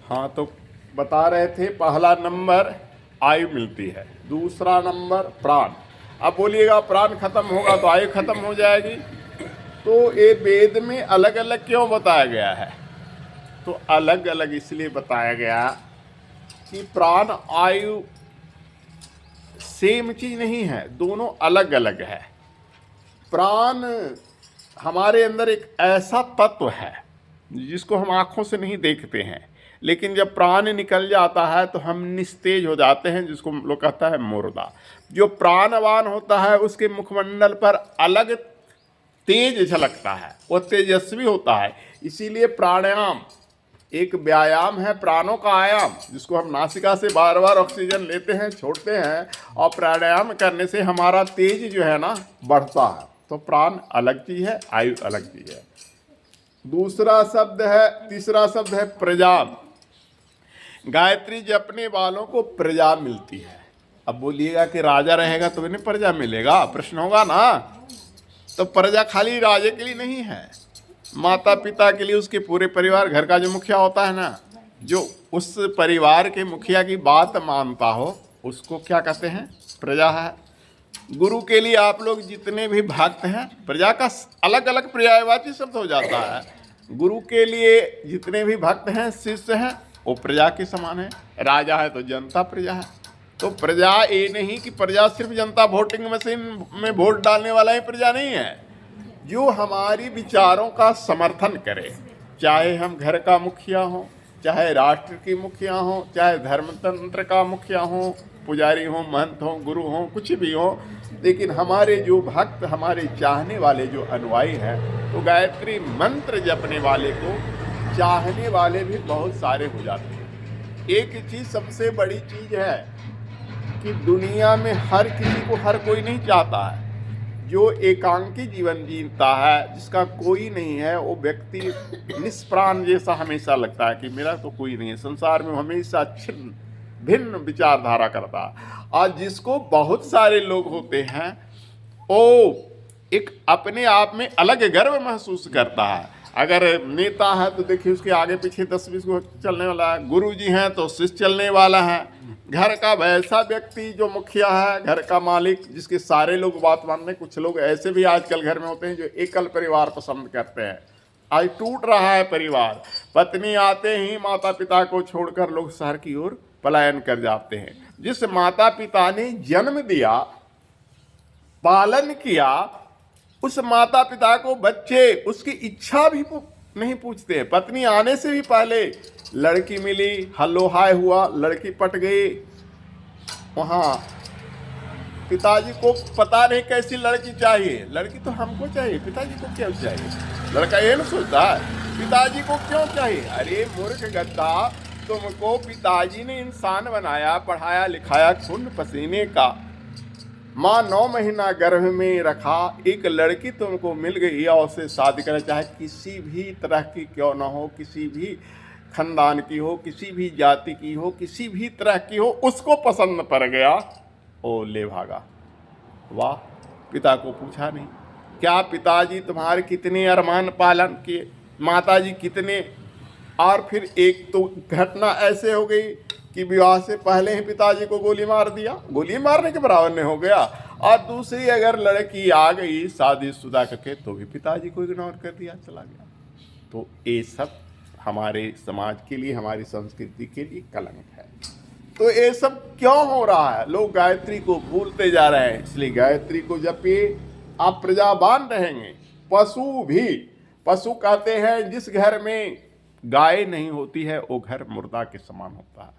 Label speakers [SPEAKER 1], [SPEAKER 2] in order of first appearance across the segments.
[SPEAKER 1] हाँ, तो बता रहे थे पहला नंबर आयु मिलती है, दूसरा नंबर प्राण। अब बोलिएगा प्राण खत्म होगा तो आयु खत्म हो जाएगी, तो ये वेद में अलग अलग क्यों बताया गया है? तो अलग अलग इसलिए बताया गया कि प्राण आयु सेम चीज नहीं है, दोनों अलग अलग है। प्राण हमारे अंदर एक ऐसा तत्व है जिसको हम आंखों से नहीं देखते हैं, लेकिन जब प्राण निकल जाता है तो हम निस्तेज हो जाते हैं, जिसको लोग कहता है मुर्दा। जो प्राणवान होता है उसके मुखमंडल पर अलग तेज झलकता है, वो तेजस्वी होता है। इसीलिए प्राणायाम एक व्यायाम है, प्राणों का आयाम, जिसको हम नासिका से बार बार ऑक्सीजन लेते हैं, छोड़ते हैं, और प्राणायाम करने से हमारा तेज जो है ना बढ़ता है। तो प्राण अलग चीज है, आयु अलग चीज है। दूसरा शब्द है, तीसरा शब्द है प्रजा। गायत्री जपने वालों को प्रजा मिलती है। अब बोलिएगा कि राजा रहेगा तो इन्हें प्रजा मिलेगा, प्रश्न होगा ना। तो प्रजा खाली राजे के लिए नहीं है, माता पिता के लिए, उसके पूरे परिवार, घर का जो मुखिया होता है ना, जो उस परिवार के मुखिया की बात मानता हो, उसको क्या कहते हैं? प्रजा है। गुरु के लिए आप लोग जितने भी भक्त हैं, प्रजा का अलग अलग पर्यायवाची शब्द हो जाता है। गुरु के लिए जितने भी भक्त हैं, शिष्य हैं, वो प्रजा के समान है। राजा है तो जनता प्रजा है। तो प्रजा ये नहीं कि प्रजा सिर्फ जनता, वोटिंग मशीन में वोट डालने वाला ही प्रजा नहीं है। जो हमारी विचारों का समर्थन करे, चाहे हम घर का मुखिया हो, चाहे राष्ट्र की मुखिया हो, चाहे धर्मतंत्र का मुखिया हो, पुजारी हो, महंत हो, गुरु हो, कुछ भी हो, लेकिन हमारे जो भक्त, हमारे चाहने वाले जो अनुयायी हैं, तो गायत्री मंत्र जपने वाले को चाहने वाले भी बहुत सारे हो जाते हैं। एक चीज़ सबसे बड़ी चीज़ है कि दुनिया में हर किसी को हर कोई नहीं चाहता है। जो एकांकी जीवन जीता है, जिसका कोई नहीं है, वो व्यक्ति निष्प्राण जैसा हमेशा लगता है कि मेरा तो कोई नहीं है संसार में, हमेशा छिन्न भिन्न विचारधारा करता है। और जिसको बहुत सारे लोग होते हैं, वो एक अपने आप में अलग गर्व महसूस करता है। अगर नेता है तो देखिए उसके आगे पीछे 10-20 को चलने वाला है, गुरु जी हैं तो शिष्य चलने वाला है। घर का वैसा व्यक्ति जो मुखिया है, घर का मालिक, जिसके सारे लोग बात मानने। कुछ लोग ऐसे भी आजकल घर में होते हैं जो एकल परिवार पसंद करते हैं। आज टूट रहा है परिवार, पत्नी आते ही माता पिता को छोड़कर लोग शहर की ओर पलायन कर जाते हैं। जिस माता पिता ने जन्म दिया, पालन किया, उस माता पिता को बच्चे उसकी इच्छा भी नहीं पूछते। पत्नी आने से भी पहले लड़की मिली, हल्लो हाय हुआ, लड़की पट गई, वहाँ पिताजी को पता नहीं कैसी लड़की चाहिए। लड़की तो हमको चाहिए, पिताजी को क्यों चाहिए? लड़का ये नहीं सोचता पिताजी को क्यों चाहिए। अरे मूर्ख गद्दा, तुमको पिताजी ने इंसान बनाया, पढ़ाया लिखाया, खून पसीने का, माँ 9 महीना गर्भ में रखा, एक लड़की तुमको मिल गई और उससे शादी करें, चाहे किसी भी तरह की क्यों ना हो, किसी भी खानदान की हो, किसी भी जाति की हो, किसी भी तरह की हो, उसको पसंद पड़ गया, ओ ले भागा। वाह, पिता को पूछा नहीं। क्या पिताजी तुम्हारे कितने अरमान पालन किए, माताजी कितने। और फिर एक तो घटना ऐसे हो गई कि विवाह से पहले ही पिताजी को गोली मार दिया, गोली मारने के बराबर नहीं हो गया। और दूसरी अगर लड़की आ गई शादीशुदा करके, तो भी पिताजी को इग्नोर कर दिया, चला गया। तो ये सब हमारे समाज के लिए, हमारी संस्कृति के लिए कलंक है। तो ये सब क्यों हो रहा है? लोग गायत्री को भूलते जा रहे हैं। इसलिए गायत्री को जपिए, आप प्रजावान रहेंगे। पशु भी, पशु कहते हैं जिस घर में गाय नहीं होती है वो घर मुर्दा के समान होता है।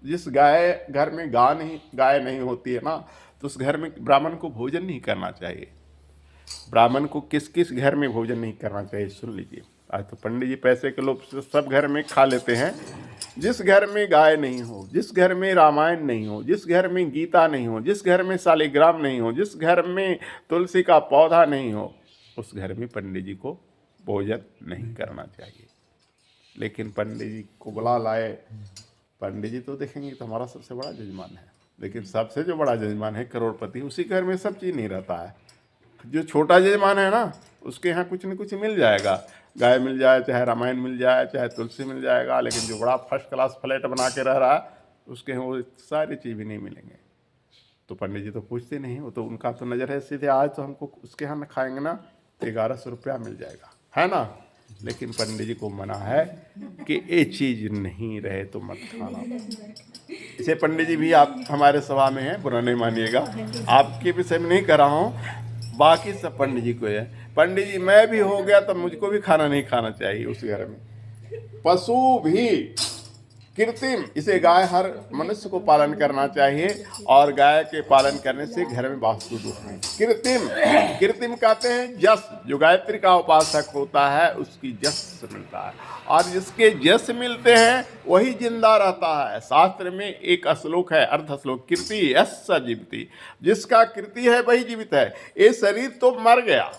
[SPEAKER 1] जिस घर में गाय नहीं होती है ना, तो उस घर में ब्राह्मण को भोजन नहीं करना चाहिए। ब्राह्मण को किस किस घर में भोजन नहीं करना चाहिए, सुन लीजिए। आज तो पंडित जी पैसे के लोभ से सब घर में खा लेते हैं। जिस घर में गाय नहीं हो, जिस घर में रामायण नहीं हो, जिस घर में गीता नहीं हो, जिस घर में शालिग्राम नहीं हो, जिस घर में तुलसी का पौधा नहीं हो, उस घर में पंडित जी को भोजन नहीं करना चाहिए। लेकिन पंडित जी को बुला लाए, पंडित जी तो देखेंगे तो हमारा सबसे बड़ा जजमान है, लेकिन सबसे जो बड़ा जजमान है करोड़पति, उसी घर में सब चीज़ नहीं रहता है। जो छोटा यजमान है ना, उसके यहाँ कुछ न कुछ मिल जाएगा, गाय मिल जाए, चाहे रामायण मिल जाए, चाहे तुलसी मिल जाएगा, लेकिन जो बड़ा फर्स्ट क्लास फ्लैट बना के रह रहा है, उसके यहाँ वो सारी चीज़ भी नहीं मिलेंगे। तो पंडित जी तो पूछते नहीं, वो तो उनका तो नज़र है सीधे, आज तो हमको उसके यहाँ खाएंगे ना तो 1100 रुपया मिल जाएगा, है ना। लेकिन पंडित जी को मना है कि ये चीज़ नहीं रहे तो मत खाना। इसे पंडित जी भी आप हमारे सभा में हैं, बुरा नहीं मानिएगा, आपके विषय में नहीं कर रहा हूँ, बाकी सब पंडित जी को है। पंडित जी मैं भी हो गया तो मुझको भी खाना नहीं खाना चाहिए उस घर में। पशु भी कृत्रिम, इसे गाय हर मनुष्य को पालन करना चाहिए, और गाय के पालन करने से घर में वास्तु दोष नहीं। कृत्रिम, कृत्रिम कहते हैं जस, जो गायत्री का उपासक होता है उसकी जस मिलता है, और जिसके जस मिलते हैं वही जिंदा रहता है। शास्त्र में एक श्लोक है, अर्ध श्लोक, कीर्ति यस्य जीवति, जिसका कीर्ति है वही जीवित है। ये शरीर तो मर गया,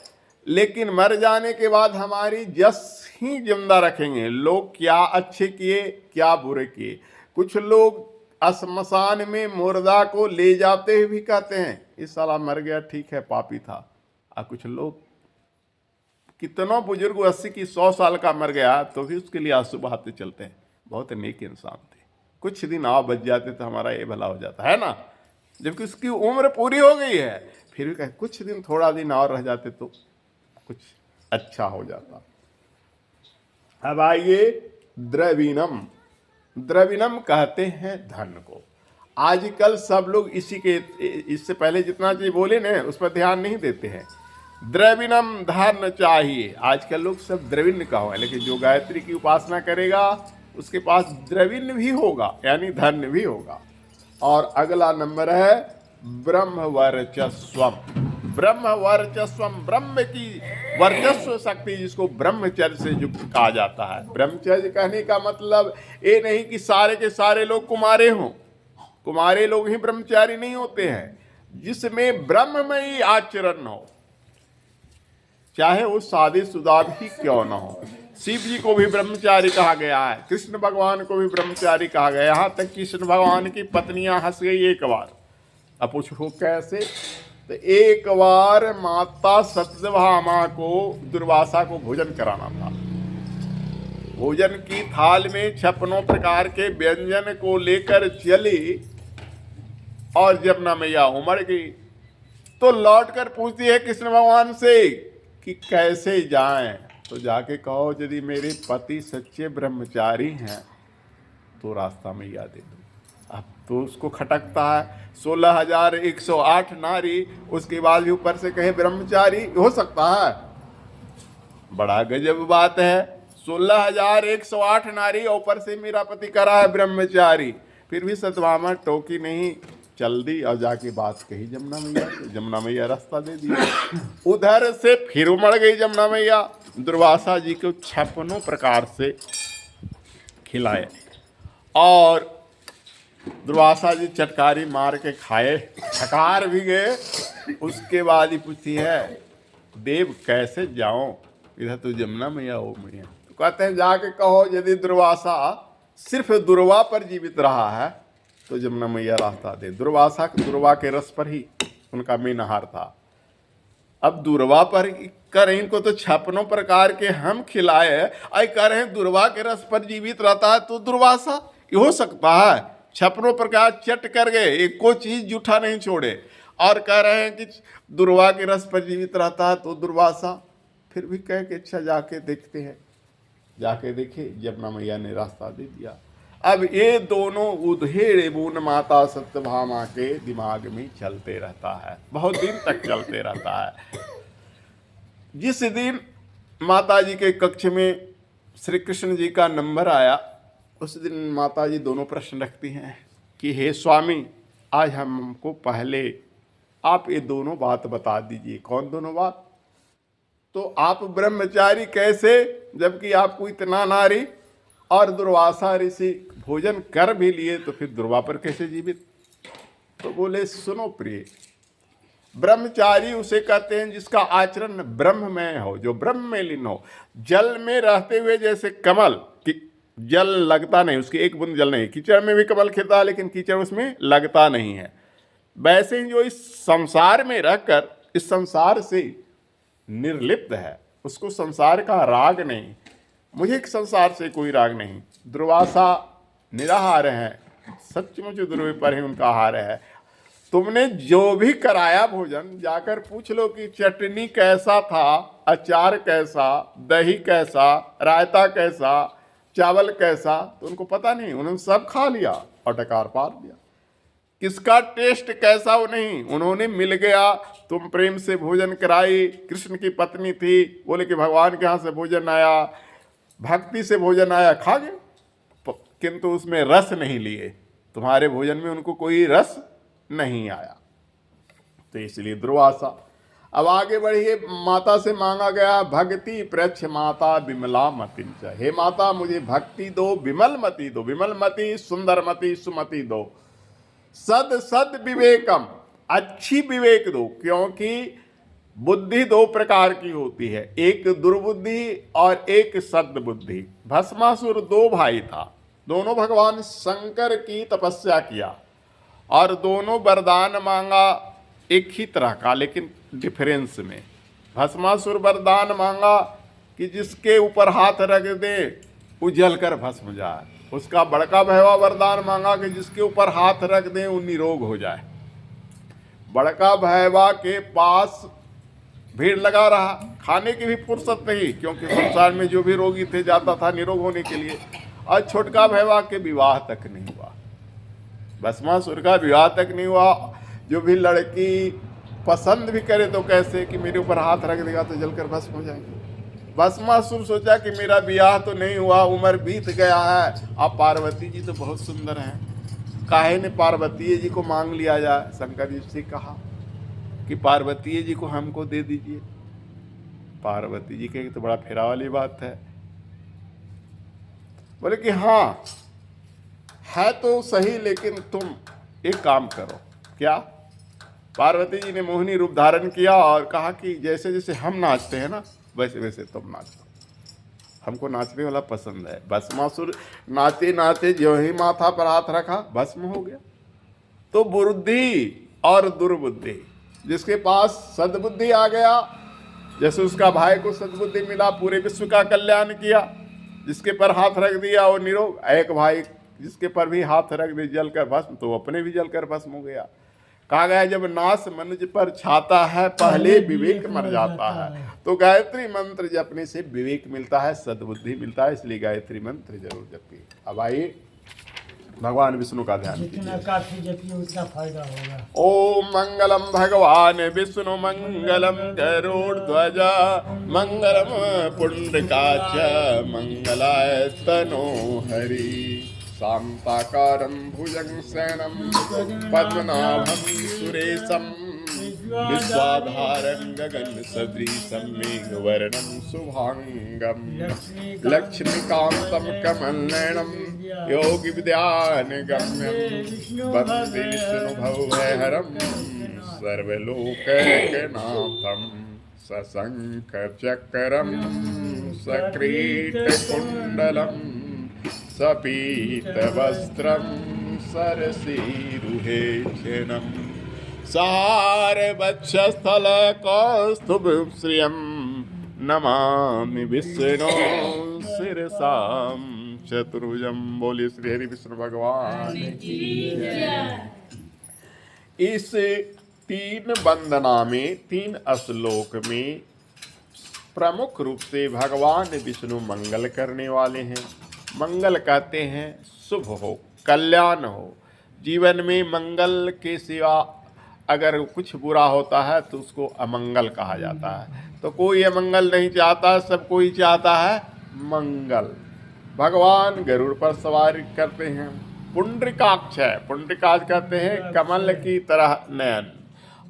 [SPEAKER 1] लेकिन मर जाने के बाद हमारी जस ही जिंदा रखेंगे। लोग क्या अच्छे किए क्या बुरे किए। कुछ लोग श्मशान में मुर्दा को ले जाते हुए भी कहते हैं इस साला मर गया, ठीक है पापी था। और कुछ लोग, कितना बुजुर्ग 80 की 100 साल का मर गया तो भी उसके लिए आंसू बहाते चलते हैं, बहुत नेक इंसान थे, कुछ दिन और बच जाते तो हमारा ये भला हो जाता है ना। जबकि उसकी उम्र पूरी हो गई है, फिर भी कहे कुछ दिन, थोड़ा दिन और रह जाते तो कुछ अच्छा हो जाता। अब आइए द्रविणम। द्रविणम कहते हैं धन को। आजकल सब लोग इसी के, इससे पहले जितना चीज बोले ना उस पर ध्यान नहीं देते हैं। द्रविणम धन चाहिए, आजकल लोग सब द्रविण का हुआ है, लेकिन जो गायत्री की उपासना करेगा उसके पास द्रविण भी होगा, यानी धन भी होगा। और अगला नंबर है ब्रह्म वर्चस्वम। ब्रह्म वर्चस्वम, ब्रह्म की वर्चस्व शक्ति, जिसको ब्रह्मचर्य से युक्त कहा जाता है। ब्रह्मचर्य कहने का मतलब ये नहीं कि सारे के सारे लोग कुमारे हों, कुमारे लोग ही ब्रह्मचारी नहीं होते हैं। जिसमें ब्रह्ममयी आचरण हो, चाहे वो शादीशुदा भी क्यों न हो। शिव जी को भी ब्रह्मचारी कहा गया है, कृष्ण भगवान को भी ब्रह्मचारी कहा गया। यहाँ तक कृष्ण भगवान की पत्नियां हंस गई एक बार। अब पूछो कैसे, तो एक बार माता सत्यभामा को, दुर्वासा को भोजन कराना था। भोजन की थाल में 56 प्रकार के व्यंजन को लेकर चली, और जमुना मैया उमड़ गई। तो लौटकर पूछती है कृष्ण भगवान से कि कैसे जाएं। तो जाके कहो यदि मेरे पति सच्चे ब्रह्मचारी हैं तो रास्ता मैया दे दो। अब तो उसको खटकता है, 16,108 नारी, उसके बाद भी ऊपर से कहे ब्रह्मचारी, हो सकता है? बड़ा गजब बात है। 16,108 नारी, ऊपर से मेरा पति करा है ब्रह्मचारी। फिर भी सत्यभामा टोकी नहीं, चल दी और जाके बात कही जमुना मैया से। जमुना मैया रास्ता दे दिया। उधर से फिर उमड़ गई जमुना मैया, दुर्वासा जी को 56 प्रकार से खिलाए, और दुर्वासा जी चटकारी मार के खाए, थकार भी गए। उसके बाद ही पूछती है देव कैसे जाऊं, इधर तो जमुना मैया हो मैया। तो कहते हैं जाके कहो यदि दुर्वासा सिर्फ दुर्वा पर जीवित रहा है तो जमुना मैया रास्ता दे। दुर्वासा दुर्वा के रस पर ही उनका मेन आहार था। अब दुर्वा पर कर, इनको तो 56 प्रकार के हम खिलाए, आई कह रहे हैं दुर्वा के रस पर जीवित रहता है तो दुर्वासा, ये हो सकता है? 56 प्रकार चट कर गए, एक को चीज जूठा नहीं छोड़े, और कह रहे हैं कि दुर्वा के रस पर जीवित रहता है तो दुर्वासा। फिर भी कह के अच्छा जाके देखते हैं। जाके देखे, जमुना मैया ने रास्ता दे दिया। अब ये दोनों उधेड़ बुन माता सत्यभामा के दिमाग में चलते रहता है, बहुत दिन तक चलते रहता है। जिस दिन माता जी के कक्ष में श्री कृष्ण जी का नंबर आया, उस दिन माता जी दोनों प्रश्न रखती हैं कि हे स्वामी, आज हमको पहले आप ये दोनों बात बता दीजिए। कौन दोनों बात? तो आप ब्रह्मचारी कैसे, जबकि आपको इतना नारी और दुर्वासा ऋषि भोजन कर भी लिए, तो फिर दुर्वा पर कैसे जीवित? तो बोले सुनो प्रिय, ब्रह्मचारी उसे कहते हैं जिसका आचरण ब्रह्म में हो, जो ब्रह्म में लीन हो। जल में रहते हुए जैसे कमल कि जल लगता नहीं, उसकी एक बूंद जल नहीं, कीचड़ में भी कमल खिलता है लेकिन कीचड़ उसमें लगता नहीं है, वैसे ही जो इस संसार में रहकर इस संसार से निर्लिप्त है, उसको संसार का राग नहीं। मुझे संसार से कोई राग नहीं। दुर्वासा निराहार है, सचमुच दुर्विपर ही उनका आहार है। तुमने जो भी कराया भोजन, जाकर पूछ लो कि चटनी कैसा था, अचार कैसा, दही कैसा, रायता कैसा, चावल कैसा, तो उनको पता नहीं, उन्होंने सब खा लिया और डकार पार दिया। किसका टेस्ट कैसा वो नहीं, उन्होंने मिल गया। तुम प्रेम से भोजन कराई, कृष्ण की पत्नी थी, बोले कि भगवान के यहाँ से भोजन आया, भक्ति से भोजन आया, खा गए, किंतु उसमें रस नहीं लिए। तुम्हारे भोजन में उनको कोई रस नहीं आया। तो इसलिए दुर्वासा। अब आगे बढ़िए, माता से मांगा गया, भक्ति प्रक्ष माता विमला मति। हे माता मुझे भक्ति दो, विमल मति दो, विमल मति, सुंदर मति, सुमति दो, सद सद विवेकम, अच्छी विवेक दो। क्योंकि बुद्धि दो प्रकार की होती है, एक दुर्बुद्धि और एक सद्बुद्धि। भस्मासुर दो भाई था, दोनों भगवान शंकर की तपस्या किया और दोनों वरदान मांगा एक ही तरह का, लेकिन डिफरेंस में। भस्मासुर वरदान मांगा कि जिसके ऊपर हाथ रख दे वो जल कर भस्म जाए। उसका बड़का भैया वरदान मांगा कि जिसके ऊपर हाथ रख दे वो निरोग हो जाए। बड़का भैया के पास भीड़ लगा रहा, खाने की भी फुर्सत नहीं, क्योंकि संसार में जो भी रोगी थे जाता था निरोग होने के लिए। और छोटका भैया के विवाह तक नहीं हुआ, भस्मासुर का विवाह तक नहीं हुआ। जो भी लड़की पसंद भी करे तो कैसे कि मेरे ऊपर हाथ रख देगा तो जलकर भस्म हो जाएंगे। भस्मासुर सोचा कि मेरा विवाह तो नहीं हुआ, उम्र बीत गया है, अब पार्वती जी तो बहुत सुंदर हैं, काहे ने पार्वती जी को मांग लिया जाए। शंकर जी से कहा कि पार्वती जी को हमको दे दीजिए। पार्वती जी के तो बड़ा फेरा वाली बात है। बोले कि हाँ है तो सही, लेकिन तुम एक काम करो। क्या? पार्वती जी ने मोहिनी रूप धारण किया और कहा कि जैसे जैसे हम नाचते हैं ना, वैसे वैसे तुम नाचो, हमको नाचने वाला पसंद है। भस्मासुर नाचे नाचे जो ही माथा पर हाथ रखा भस्म हो गया। तो बुद्धि और दुर्बुद्धि, जिसके पास सद्बुद्धि आ गया, जैसे उसका भाई को सद्बुद्धि मिला, पूरे विश्व का कल्याण किया, जिसके पर हाथ रख दिया वो निरोग। एक भाई जिसके पर भी हाथ रख दे जलकर भस्म, तो अपने भी जलकर भस्म हो गया। कहा गया जब नाश मनुष्य पर छाता है, पहले विवेक मर जाता है। तो गायत्री मंत्र जपने से विवेक मिलता है, सद्बुद्धि मिलता है, इसलिए गायत्री मंत्र जरूर जपिए। अब आइए भगवान विष्णु का ध्यान कीजिए।
[SPEAKER 2] उतना फायदा होगा।
[SPEAKER 1] ओम मंगलम भगवान विष्णु मंगलम गरुड़ध्वज मंगलम पुंडकाच मंगलाय तनो हरि। शांताकारं भुजंग शयनं पद्मनाभं सुरेशं विश्वाधारं गगन सदृशं मेघवर्णं शुभांगं लक्ष्मीकान्तं कमलनयनं योगी विद्यानिगम्यं वन्दे विष्णुभवहरं सर्वलोकैकनाथं सशङ्खचक्रं सकिरीटकुण्डलं सपीतवस्त्रं सरसीरुहेक्षणं सारवक्षस्थलकौस्तुभश्रियं नमामि विष्णु शिरसां चतुर्भुजं। बोले श्री हरि विष्णु भगवान की जय। इस 3 वंदना में 3 श्लोक में प्रमुख रूप से भगवान विष्णु मंगल करने वाले हैं। मंगल कहते हैं शुभ हो, कल्याण हो। जीवन में मंगल के सिवा अगर कुछ बुरा होता है तो उसको अमंगल कहा जाता है। तो कोई अमंगल नहीं चाहता, सब कोई चाहता है मंगल। भगवान गरुड़ पर सवारी करते हैं। पुंडरीकाक्ष है, पुंडरीकाक्ष कहते हैं कमल की तरह नयन।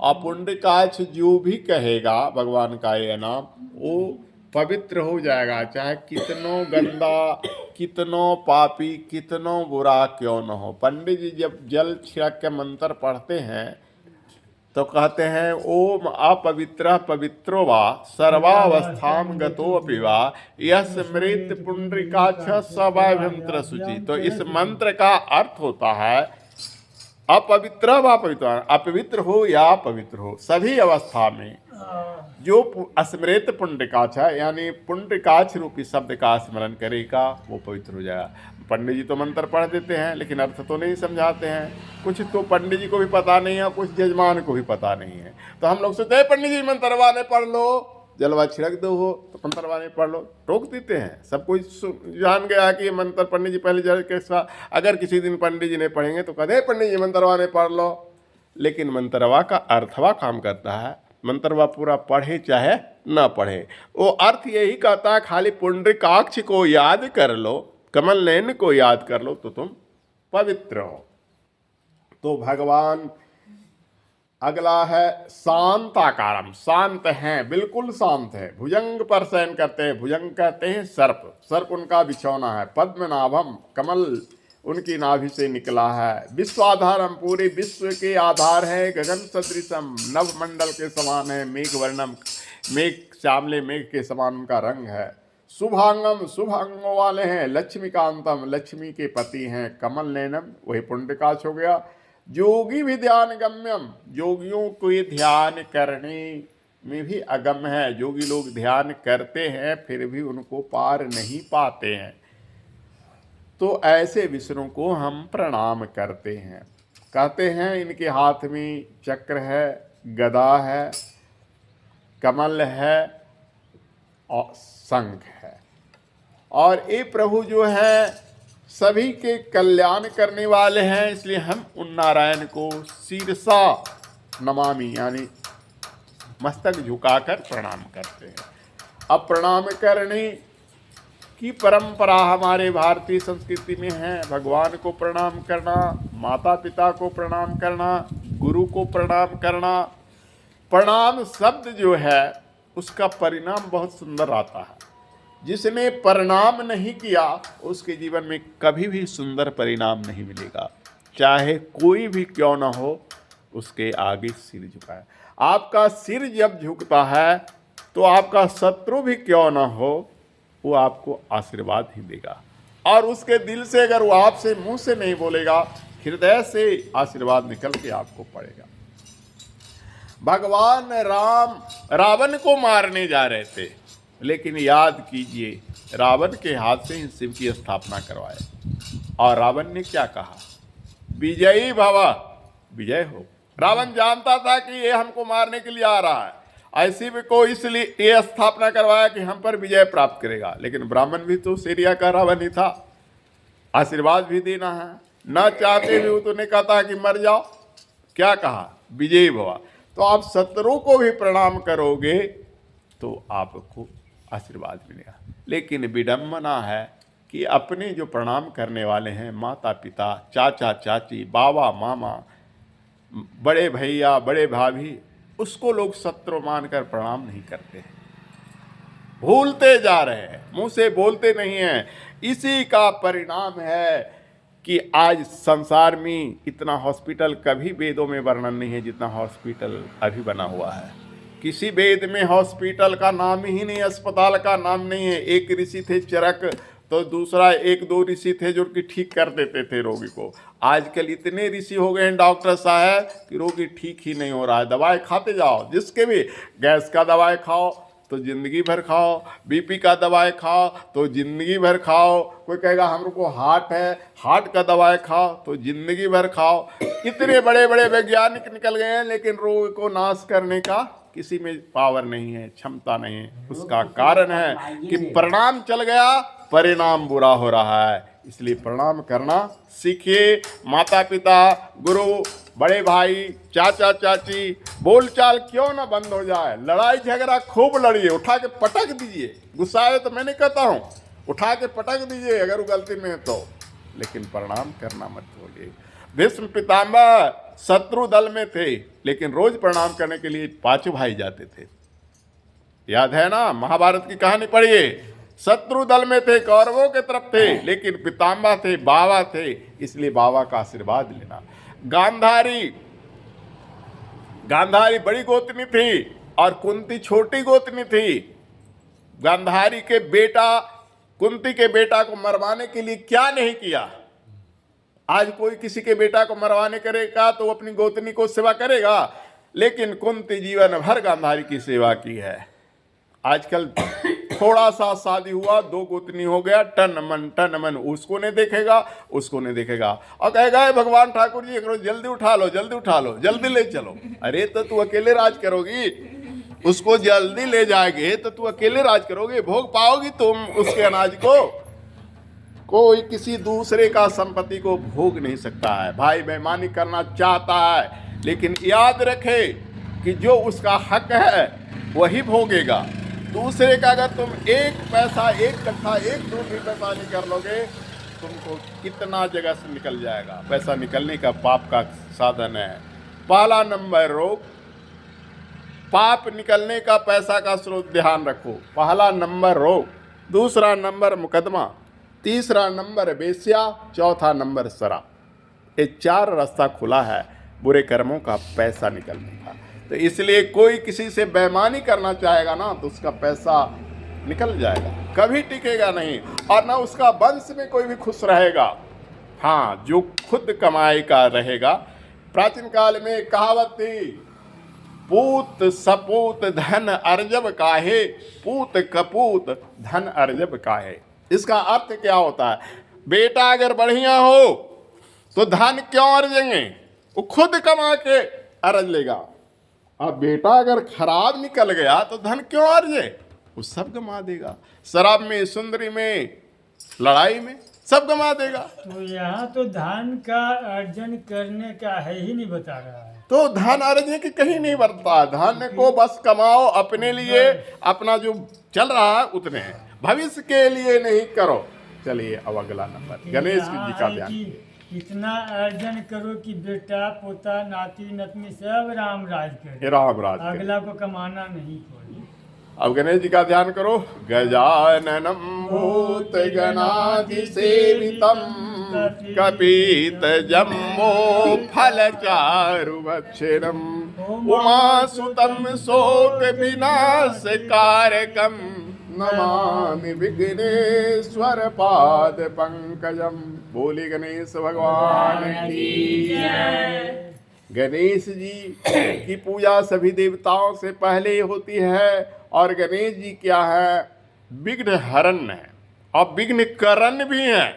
[SPEAKER 1] और पुंडरीकाक्ष जो भी कहेगा भगवान का ये नाम, वो पवित्र हो जाएगा, चाहे कितनों गंदा, कितनों पापी, कितनों बुरा क्यों न हो। पंडित जी जब जल छिड़क के मंत्र पढ़ते हैं तो कहते हैं ओम अपवित्र पवित्रो वा सर्वावस्थाम गतोऽपि वा यः स्मृत पुंडरीकाक्ष सवैभ्यंतर शुचि। तो इस मंत्र का अर्थ होता है अपवित्र व पवित्र, अपवित्र हो या पवित्र हो, सभी अवस्था में जो स्मृत पुंडरीकाक्ष है, यानी पुंडरीकाक्ष रूपी शब्द का स्मरण करेगा वो पवित्र हो जाएगा। पंडित जी तो मंत्र पढ़ देते हैं लेकिन अर्थ तो नहीं समझाते हैं। कुछ तो पंडित जी को भी पता नहीं है, कुछ जजमान को भी पता नहीं है। तो हम लोग सोचते हैं पंडित जी मंत्रवाने पढ़ लो, जलवा छिड़क दो हो तो मंत्रवाने पढ़ लो, टोक देते हैं। सब कोई जान गया कि ये मंत्र पंडित जी पहले जल के साथ, अगर किसी दिन पंडित जी ने पढ़ेंगे तो कहते पंडित जी मंत्रवाने पढ़ लो, लेकिन मंत्रवा का अर्थवा काम करता है। मंत्रवा पूरा पढ़े चाहे ना पढ़े, वो अर्थ यही कहता है खाली पुंडरीकाक्ष को याद कर लो, कमल नयन को याद कर लो तो तुम पवित्र हो। तो भगवान अगला है शांताकारम, शांत हैं, बिल्कुल शांत है। भुजंग पर शयन करते हैं, भुजंग कहते हैं सर्प, सर्प उनका बिछौना है। पद्मनाभम, कमल उनकी नाभि से निकला है। विश्वाधारम, पूरे विश्व के आधार है। गगन सदृशम, नवमंडल के समान है। मेघ वर्णम, मेघ श्यामले मेघ के समान उनका रंग है। शुभांगम, शुभ अंगों वाले हैं। लक्ष्मीकांतम, लक्ष्मी के पति हैं। कमल नयनम, वही पुंडरीकाक्ष हो गया। योगी भी ध्यान गम्यम, योगियों को ये ध्यान करने में भी अगम है। योगी लोग ध्यान करते हैं फिर भी उनको पार नहीं पाते हैं। तो ऐसे विष्णु को हम प्रणाम करते हैं। कहते हैं इनके हाथ में चक्र है, गदा है, कमल है और शंख है। और ये प्रभु जो है सभी के कल्याण करने वाले हैं, इसलिए हम उन नारायण को शीर्षा नमामि, यानी मस्तक झुकाकर प्रणाम करते हैं। अब प्रणाम करने की परंपरा हमारे भारतीय संस्कृति में है। भगवान को प्रणाम करना, माता पिता को प्रणाम करना, गुरु को प्रणाम करना। प्रणाम शब्द जो है उसका परिणाम बहुत सुंदर आता है। जिसने प्रणाम नहीं किया उसके जीवन में कभी भी सुंदर परिणाम नहीं मिलेगा, चाहे कोई भी क्यों ना हो उसके आगे सिर झुकाए। आपका सिर जब झुकता है तो आपका शत्रु भी क्यों ना हो वो आपको आशीर्वाद ही देगा। और उसके दिल से अगर वो आपसे मुंह से नहीं बोलेगा, हृदय से आशीर्वाद निकल के आपको पड़ेगा। भगवान राम रावण को मारने जा रहे थे, लेकिन याद कीजिए रावण के हाथ से ही शिव की स्थापना करवाए। और रावण ने क्या कहा? विजयी भव, विजय हो। रावण जानता था कि ये हमको मारने के लिए आ रहा है, ऐसी भी को इसलिए ये स्थापना करवाया कि हम पर विजय प्राप्त करेगा। लेकिन ब्राह्मण भी तो सीरिया का रावण ही था, आशीर्वाद भी देना है, न चाहते भी तो नहीं कहता कि मर जाओ। क्या कहा? विजयी भव। तो आप शत्रु को भी प्रणाम करोगे तो आपको आशीर्वाद मिलेगा। लेकिन विडम्बना है कि अपने जो प्रणाम करने वाले हैं, माता पिता, चाचा चाची, बाबा मामा, बड़े भैया, बड़े भाभी, उसको लोग शत्रु मानकर प्रणाम नहीं करते हैं, भूलते जा रहे हैं, मुंह से बोलते नहीं हैं। इसी का परिणाम है कि आज संसार में इतना हॉस्पिटल कभी वेदों में वर्णन नहीं है जितना हॉस्पिटल अभी बना हुआ है। किसी वेद में हॉस्पिटल का नाम ही नहीं, अस्पताल का नाम नहीं है। एक ऋषि थे चरक, तो दूसरा एक दो ऋषि थे जो कि ठीक कर देते थे रोगी को। आजकल इतने ऋषि हो गए हैं डॉक्टर साहब कि रोगी ठीक ही नहीं हो रहा है। दवाई खाते जाओ, जिसके भी गैस का दवाई खाओ तो जिंदगी भर खाओ, बीपी का दवाई खाओ तो जिंदगी भर खाओ। कोई कहेगा हम को हार्ट है, हार्ट का दवाई खाओ तो जिंदगी भर खाओ। इतने बड़े बड़े वैज्ञानिक निकल गए हैं, लेकिन रोग को नाश करने का किसी में पावर नहीं है, क्षमता नहीं है। उसका कारण है कि परिणाम चल गया, परिणाम बुरा हो रहा है। इसलिए प्रणाम करना सीखिए। माता पिता, गुरु, बड़े भाई, चाचा चाची, बोलचाल क्यों ना बंद हो जाए। लड़ाई झगड़ा खूब लड़िए, उठा के पटक दीजिए। गुस्सा आए तो मैं नहीं कहता हूँ, उठा के पटक दीजिए अगर वो गलती में है तो, लेकिन प्रणाम करना मत भूलिए। भीष्म पितामह शत्रु दल में थे, लेकिन रोज प्रणाम करने के लिए 5 भाई जाते थे। याद है ना, महाभारत की कहानी पढ़िए। शत्रु दल में थे, कौरवों के तरफ थे, लेकिन पितामह थे, बाबा थे, इसलिए बाबा का आशीर्वाद लेना। गांधारी बड़ी गोतनी थी और कुंती छोटी गोतनी थी। गांधारी के बेटा कुंती के बेटा को मरवाने के लिए क्या नहीं किया, आज कोई किसी के बेटा को मरवाने करेगा तो अपनी गोतनी को सेवा करेगा, लेकिन कुंती जीवन भर गांधारी की सेवा की है। आजकल थोड़ा सा शादी हुआ, 2 गोतनी हो गया, टन मन उसको नहीं देखेगा, उसको नहीं देखेगा, और कहेगा भगवान ठाकुर जी करो, जल्दी उठा लो, जल्दी उठा लो, जल्दी ले चलो। अरे तो तू अकेले राज करोगी, उसको जल्दी ले जाएंगे तो तू अकेले राज करोगे, भोग पाओगी तुम उसके अनाज को। कोई किसी दूसरे का संपत्ति को भोग नहीं सकता है। भाई बेईमानी करना चाहता है, लेकिन याद रखे कि जो उसका हक है वही भोगेगा। दूसरे का अगर तुम 1 पैसा, 1 कट्ठा, 1 दूर भी बेईमानी कर लोगे, तुमको कितना जगह से निकल जाएगा। पैसा निकलने का पाप का साधन है। पहला नंबर रोग, पाप निकलने का पैसा का स्रोत ध्यान रखो। पहला नंबर रोग, दूसरा नंबर मुकदमा, तीसरा नंबर बेस्या, चौथा नंबर शराब। ये 4 रास्ता खुला है बुरे कर्मों का पैसा निकलने का। तो इसलिए कोई किसी से बेईमानी करना चाहेगा ना तो उसका पैसा निकल जाएगा, कभी टिकेगा नहीं, और ना उसका वंश में कोई भी खुश रहेगा। हाँ, जो खुद कमाई का रहेगा। प्राचीन काल में कहावत थी, पूत सपूत धन अर्जब काहे, पूत कपूत धन अर्जब काहे। इसका अर्थ क्या होता है? बेटा अगर बढ़िया हो तो धन क्यों अर्जेंगे, वो खुद कमा के अर्ज लेगा। अब बेटा अगर खराब निकल गया तो धन क्यों अर्जे, वो सब गमा देगा। शराब में, सुंदरी में, लड़ाई में सब गमा देगा।
[SPEAKER 2] तो यहाँ तो धन का अर्जन करने का है ही नहीं बता रहा है।
[SPEAKER 1] तो धन अर्जन की कहीं नहीं बढ़ता। धन को बस कमाओ अपने लिए, अपना जो चल रहा है उतने हैं, भविष्य के लिए नहीं करो। चलिए अब अगला नंबर, गणेश जी का ध्यान।
[SPEAKER 2] इतना अर्जन करो कि बेटा पोता नाती नतनी सब राम राज करे,
[SPEAKER 1] राम राज करे।
[SPEAKER 2] अगला को कमाना नहीं कोई।
[SPEAKER 1] अब गणेश जी का ध्यान करो। गजाननम भूत गणाधि सेवितम कपीत जम्बो फल चारु भक्षणम उमासुतम शोक विनाश कारकम नमामि विघ्नेश्वर पाद पंकजम। बोले गणेश भगवान की जय। गणेश जी की पूजा सभी देवताओं से पहले होती है, और गणेश जी क्या है? विघ्न हरण है और विघ्न करण भी है।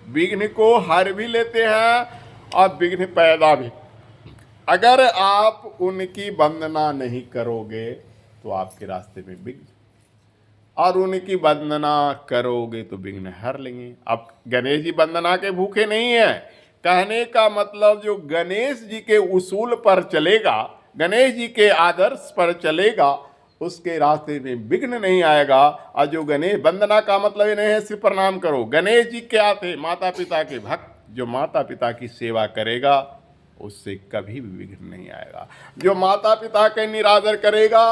[SPEAKER 1] विघ्न को हर भी लेते हैं और विघ्न पैदा भी। अगर आप उनकी वंदना नहीं करोगे तो आपके रास्ते में विघ्न, और उनकी वंदना करोगे तो विघ्न हर लेंगे। अब गणेश जी वंदना के भूखे नहीं है। कहने का मतलब जो गणेश जी के उसूल पर चलेगा, गणेश जी के आदर्श पर चलेगा, उसके रास्ते में विघ्न नहीं आएगा। और जो गणेश वंदना का मतलब ये नहीं है सिर्फ प्रणाम करो। गणेश जी क्या थे? माता पिता के भक्त। जो माता पिता की सेवा करेगा उससे कभी भी विघ्न नहीं आएगा। जो माता पिता के निरादर करेगा,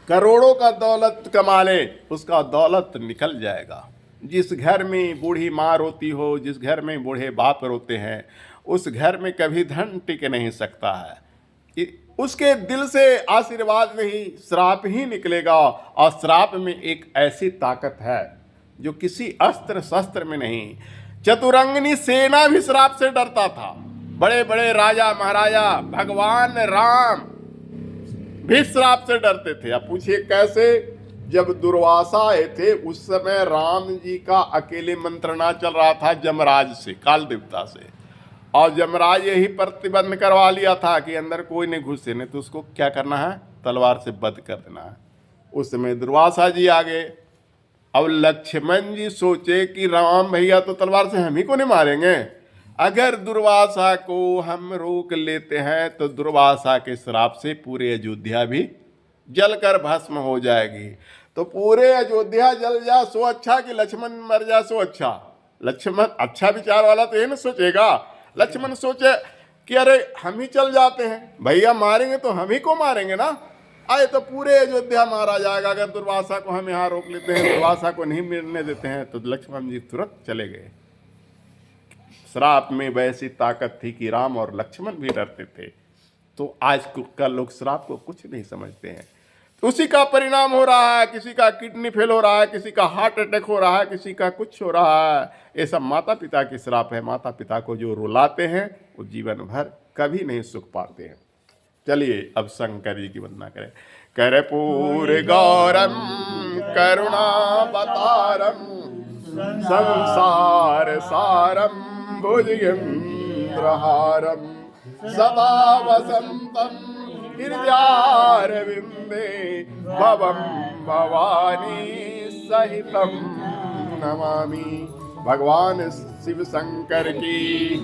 [SPEAKER 1] करोड़ों का दौलत कमा ले, उसका दौलत निकल जाएगा। जिस घर में बूढ़ी माँ रोती हो, जिस घर में बूढ़े बाप रोते हैं, उस घर में कभी धन टिक नहीं सकता है। उसके दिल से आशीर्वाद नहीं, श्राप ही निकलेगा। और श्राप में एक ऐसी ताकत है जो किसी अस्त्र शस्त्र में नहीं। चतुरंगिनी सेना भी श्राप से डरता था। बड़े बड़े राजा महाराजा, भगवान राम भी श्राप से डरते थे। अब पूछिए कैसे? जब दुर्वासा आए थे उस समय राम जी का अकेले मंत्रणा चल रहा था जमराज से, काल देवता से, और जमराज यही प्रतिबंध करवा लिया था कि अंदर कोई नहीं घुसे, नहीं तो उसको क्या करना है? तलवार से वध कर देना है। उस समय दुर्वासा जी आ गए। अब लक्ष्मण जी सोचे कि राम भैया तो तलवार से हम ही को नहीं मारेंगे, अगर दुर्वासा को हम रोक लेते हैं तो दुर्वासा के श्राप से पूरे अयोध्या भी जलकर भस्म हो जाएगी। तो पूरे अयोध्या जल जा सो अच्छा कि लक्ष्मण मर जा सो अच्छा। लक्ष्मण अच्छा विचार वाला तो ये न सोचेगा। लक्ष्मण सोचे कि अरे हम ही चल जाते हैं, भैया मारेंगे तो हम ही को मारेंगे ना, आए तो पूरे अयोध्या मारा जाएगा। अगर दुर्वासा को हम यहाँ रोक लेते हैं, दुर्वासा को नहीं मिलने देते हैं, तो लक्ष्मण जी तुरंत चले गए। श्राप में वैसी ताकत थी कि राम और लक्ष्मण भी डरते थे। तो आज कल लोग श्राप को कुछ नहीं समझते हैं। उसी का परिणाम हो रहा है। किसी का किडनी फेल हो रहा है, किसी का हार्ट अटैक हो रहा है, किसी का कुछ हो रहा है। ये सब माता पिता की श्राप है। माता पिता को जो रुलाते हैं वो जीवन भर कभी नहीं सुख पाते हैं। चलिए अब शंकर जी की वंदना करें। कर्पूर गौरम करुणावतारम संसार सारम भुजगेन्द्रहारम सदा वसंतम हृदयारविंदे भवं भवानी सहितं नमामि। भगवान शिव शंकर की।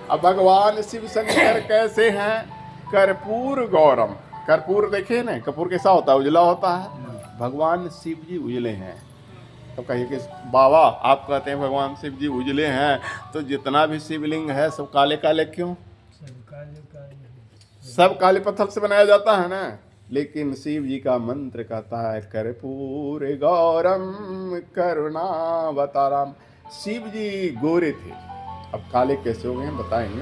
[SPEAKER 1] अब भगवान शिव शंकर कैसे हैं? कर्पूर गौरम। कर्पूर देखे ना, कपूर कैसा होता है? उजला होता है। भगवान शिव जी उजले हैं। तो कहिए कि बाबा आप कहते हैं भगवान शिव जी उजले हैं, तो जितना भी शिवलिंग है सब काले काले क्यों? सब काले पत्थर से बनाया जाता है ना। लेकिन शिव जी का मंत्र कहता है कर्पूर गौरम करुणावतारम। शिव जी गोरे थे, अब काले कैसे हो गए हैं बताएंगे।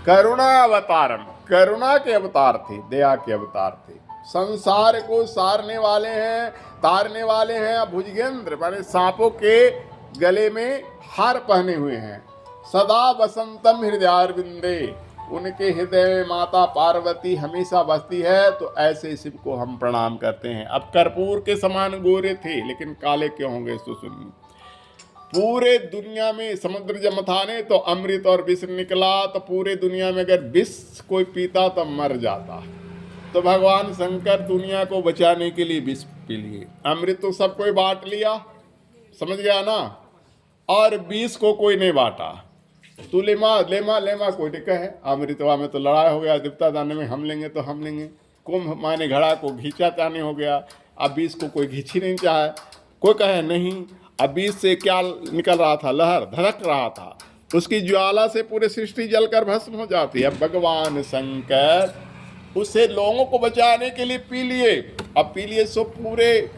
[SPEAKER 1] करुणावतारम, करुणा के अवतार थे, दया के अवतार थे। संसार को सारने वाले हैं, तारने वाले हैं। भुजगेंद्र माने सांपों के गले में हार पहने हुए हैं। सदा वसंतम हृदयारविंदे, उनके हृदय में माता पार्वती हमेशा बसती है। तो ऐसे शिव को हम प्रणाम करते हैं। अब कर्पूर के समान गोरे थे, लेकिन काले क्यों होंगे? तो सुनिए, पूरे दुनिया में समुद्र जब मथाने तो अमृत और विष निकला। तो पूरे दुनिया में अगर विष कोई पीता तो मर जाता। तो भगवान शंकर दुनिया को बचाने के लिए विष पी लिए। अमृत तो सब कोई बांट लिया, समझ गया ना। और विष को कोई नहीं बांटा। तू लेमा लेमा लेमा कोई नहीं कहे। अमृतवा में तो लड़ाई हो गया, देवता दाने में हम लेंगे तो हम लेंगे। कुंभ माने घड़ा को घींचा चाने हो गया। अब विष को कोई घींच ही नहीं चाहे। कोई कहे नहीं। अब विष से क्या निकल रहा था? लहर धड़क रहा था। उसकी ज्वाला से पूरी सृष्टि जलकर भस्म हो जाती है। भगवान शंकर उसे लोगों को बचाने के लिए पी लिए। अब पी लिए सो पूरे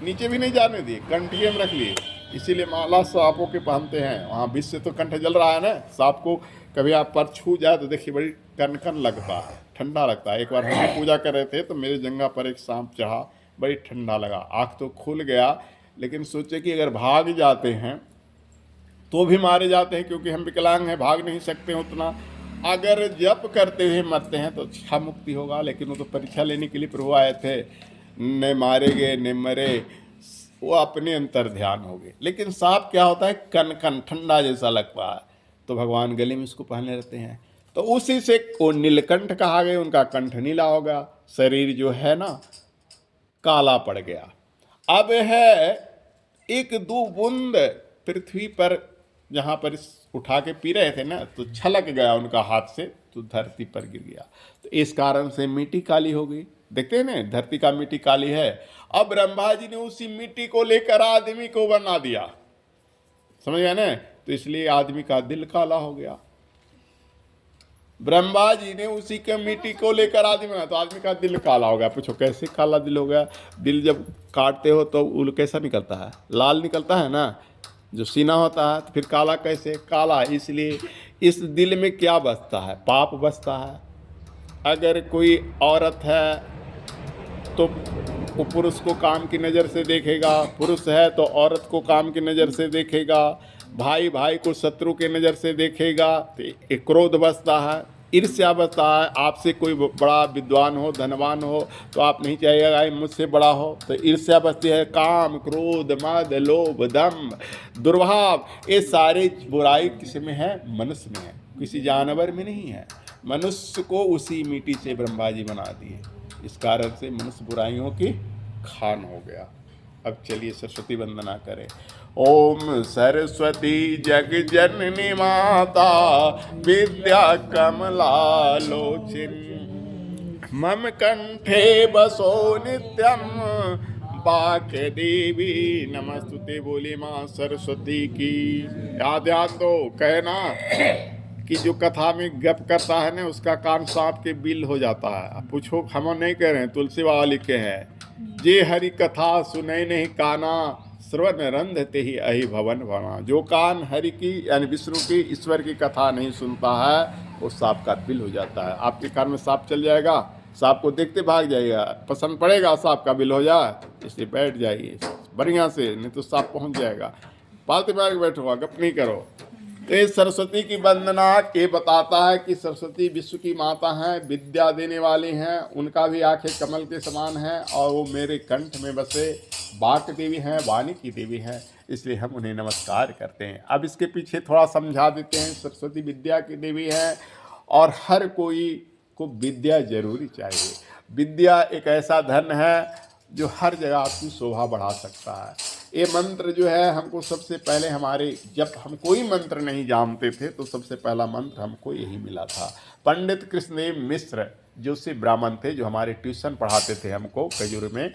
[SPEAKER 1] नीचे भी नहीं जाने दिए, कंठिये में रख लिए। इसीलिए माला सांपों के पहनते हैं। वहाँ विष से तो कंठ जल रहा है ना। सांप को कभी आप पर छू जाए तो देखिए बड़ी कनकन लगता है, ठंडा लगता है। एक बार हम पूजा कर रहे थे तो मेरे जंघा पर एक सांप चढ़ा, बड़ी ठंडा लगा। आँख तो खुल गया, लेकिन सोचे कि अगर भाग जाते हैं तो भी मारे जाते हैं, क्योंकि हम विकलांग हैं, भाग नहीं सकते हैं उतना। अगर जप करते हुए मरते हैं तो अच्छा मुक्ति होगा। लेकिन वो तो परीक्षा लेने के लिए प्रभु आए थे। न मारे गए न मरे, वो अपने अंतर ध्यान हो गए। लेकिन सांप क्या होता है? कनकन ठंडा जैसा लगता है। तो भगवान गले में इसको पहने रहते हैं। तो उसी से वो नीलकंठ कहा गया। उनका कंठ नीला हो गया, शरीर जो है ना काला पड़ गया। अब है एक दो बूंद पृथ्वी पर, जहाँ पर उठा के पी रहे थे ना, तो छलक गया उनका हाथ से, तो धरती पर गिर गया। तो इस कारण से मिट्टी काली हो गई। देखते हैं ना, धरती का मिट्टी काली है। अब ब्रह्मा जी ने उसी मिट्टी को लेकर आदमी को बना दिया, समझ गया ना। तो इसलिए आदमी का दिल काला हो गया। ब्रह्मा जी ने उसी के मिट्टी को लेकर आदमी बना, तो आदमी का दिल काला हो गया। पूछो कैसे काला दिल हो गया? दिल जब काटते हो तो उल कैसा निकलता है? लाल निकलता है ना, जो सीना होता है। तो फिर काला कैसे? काला इसलिए इस दिल में क्या बसता है? पाप बसता है। अगर कोई औरत है तो वो पुरुष को काम की नज़र से देखेगा, पुरुष है तो औरत को काम की नज़र से देखेगा, भाई भाई को शत्रु के नज़र से देखेगा। तो एक क्रोध बसता है, ईर्ष्या बसता है। आपसे कोई बड़ा विद्वान हो, धनवान हो, तो आप नहीं चाहिएगा मुझसे बड़ा हो, तो ईर्ष्या बसती है। काम, क्रोध, मद, लोभ, दम्भ, दुर्भाव, ये सारे बुराई किस में है? मनुष्य में है, किसी जानवर में नहीं है। मनुष्य को उसी मिट्टी से ब्रह्मा जी बना दिए। इस कारण से मनुष्य बुराइयों की खान हो गया। अब चलिए सरस्वती वंदना करें। ओम सरस्वती जग जननी माता विद्या कमलालोचन मम कंठे बसो नित्यम वाक्य देवी नमस्तुते। बोली माँ सरस्वती की। याद तो कहना कि जो कथा में गप करता है ना, उसका कान सांप के बिल हो जाता है। अब पूछो, हम नहीं कह रहे हैं, तुलसी बाबा लिखे हैं, जे हरि कथा सुने नहीं काना श्रवण रंधते ही अहि भवन भवना। जो कान हरि की यानी विष्णु की, ईश्वर की कथा नहीं सुनता है, वो सांप का बिल हो जाता है। आपके कान में सांप चल जाएगा सांप को देखते भाग जाएगा, पसंद पड़ेगा सांप का बिल हो जाए, इसलिए बैठ जाइए बढ़िया से, नहीं तो सांप पहुंच जाएगा। पालते मार के बैठो, गप नहीं करो। तो ये सरस्वती की वंदना ये बताता है कि सरस्वती विश्व की माता हैं, विद्या देने वाली हैं, उनका भी आंखें कमल के समान हैं और वो मेरे कंठ में बसे वाक देवी हैं, वाणी की देवी हैं, इसलिए हम उन्हें नमस्कार करते हैं। अब इसके पीछे थोड़ा समझा देते हैं। सरस्वती विद्या की देवी है और हर कोई को विद्या जरूरी चाहिए। विद्या एक ऐसा धन है जो हर जगह आपकी शोभा बढ़ा सकता है। ये मंत्र जो है हमको सबसे पहले हमारे, जब हम कोई मंत्र नहीं जानते थे तो सबसे पहला मंत्र हमको यही मिला था। पंडित कृष्णदेव मिश्र जो से ब्राह्मण थे, जो हमारे ट्यूशन पढ़ाते थे हमको खजूर में,